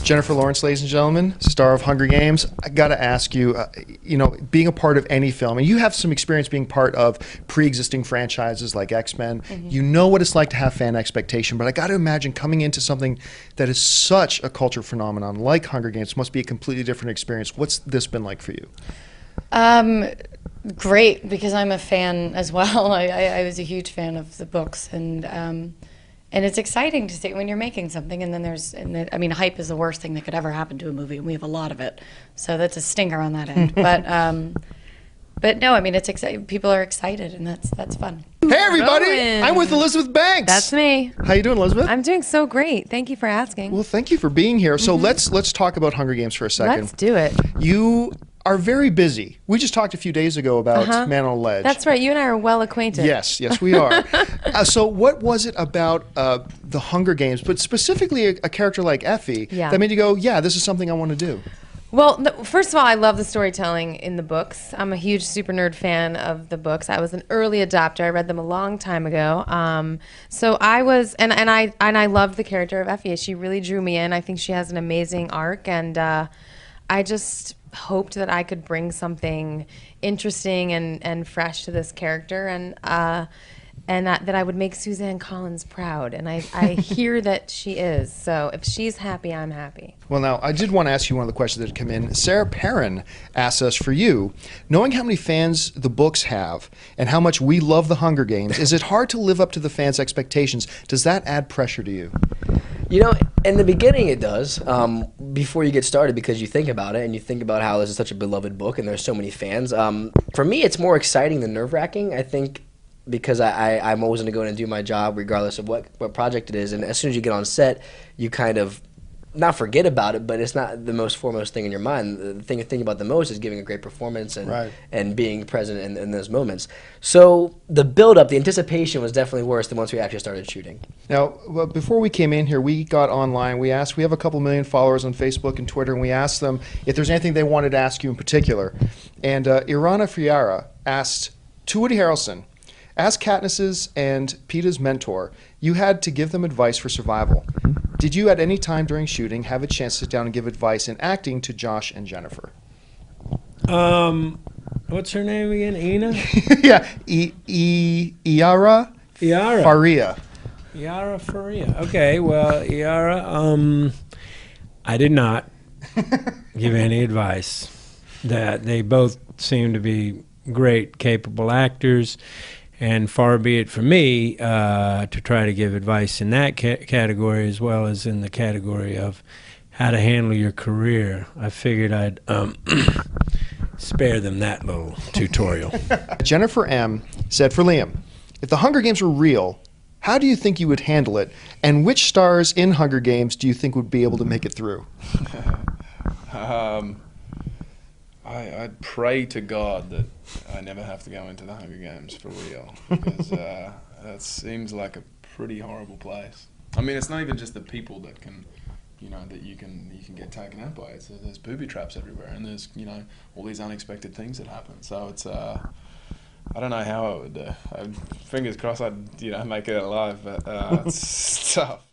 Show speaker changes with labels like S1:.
S1: Jennifer Lawrence, ladies and gentlemen, star of Hunger Games. I got to ask you, being a part of any film, and you have some experience being part of pre-existing franchises like X-Men. You know what it's like to have fan expectation, but I got to imagine coming into something that is such a culture phenomenon like Hunger Games must be a completely different experience. What's this been like for you?
S2: Great, because I'm a fan as well. I was a huge fan of the books, and it's exciting to see when you're making something, and then I mean, hype is the worst thing that could ever happen to a movie, and we have a lot of it, so that's a stinger on that end. But no, I mean, it's exciting. People are excited, and that's fun.
S1: Hey everybody,
S3: Rowan.
S1: I'm with Elizabeth Banks.
S3: That's me.
S1: How you doing, Elizabeth?
S3: I'm doing so great. Thank you for asking.
S1: Well, thank you for being here. So let's talk about Hunger Games for a second.
S3: Let's do it.
S1: You are very busy. We just talked a few days ago about Man on a Ledge.
S3: That's right. You and I are well acquainted.
S1: Yes, we are. So what was it about the Hunger Games, but specifically a character like Effie, that made you go, yeah, this is something I want to do?
S3: Well, first of all, I love the storytelling in the books. I'm a huge super nerd fan of the books. I was an early adopter. I read them a long time ago. So I was, and I loved the character of Effie. She really drew me in. I think she has an amazing arc, and I just hoped that I could bring something interesting and fresh to this character, and that I would make Suzanne Collins proud, and I hear that she is. So if she's happy, I'm happy.
S1: Well, now, I did want to ask you one of the questions that had come in. Sarah Perrin asked us, for you, knowing how many fans the books have and how much we love the Hunger Games, is it hard to live up to the fans' expectations? Does that add pressure to you?
S4: You know, in the beginning it does, before you get started, because you think about it and you think about how this is such a beloved book and there's so many fans. For me, it's more exciting than nerve-wracking, I think, because I'm always going to go in and do my job regardless of what project it is. And as soon as you get on set, you kind of not forget about it, but it's not the most foremost thing in your mind. The thing you're thinking about the most is giving a great performance and being present in those moments. So the build-up, the anticipation was definitely worse than once we actually started shooting.
S1: Now, before we came in here, we got online. We have a couple million followers on Facebook and Twitter, and we asked them if there's anything they wanted to ask you in particular. And Irana Friara asked, to Woody Harrelson, as Katniss's and Peeta's mentor, you had to give them advice for survival. Did you at any time during shooting have a chance to sit down and give advice in acting to Josh and Jennifer?
S5: What's her name again? Ina?
S1: Yeah, Iara Faria.
S5: Iara Faria. Okay, well, Iara, I did not give any advice. That they both seem to be great, capable actors. And far be it from me to try to give advice in that category as well as in the category of how to handle your career. I figured I'd spare them that little tutorial.
S1: Jennifer M. said, for Liam, if the Hunger Games were real, how do you think you would handle it? And which stars in Hunger Games do you think would be able to make it through?
S6: I'd pray to God that I never have to go into the Hunger Games for real, because that seems like a pretty horrible place. I mean, it's not even just the people that can, that you can get taken out by. There's booby traps everywhere, and there's all these unexpected things that happen. So it's I don't know how I would. Fingers crossed I'd make it alive, but it's tough.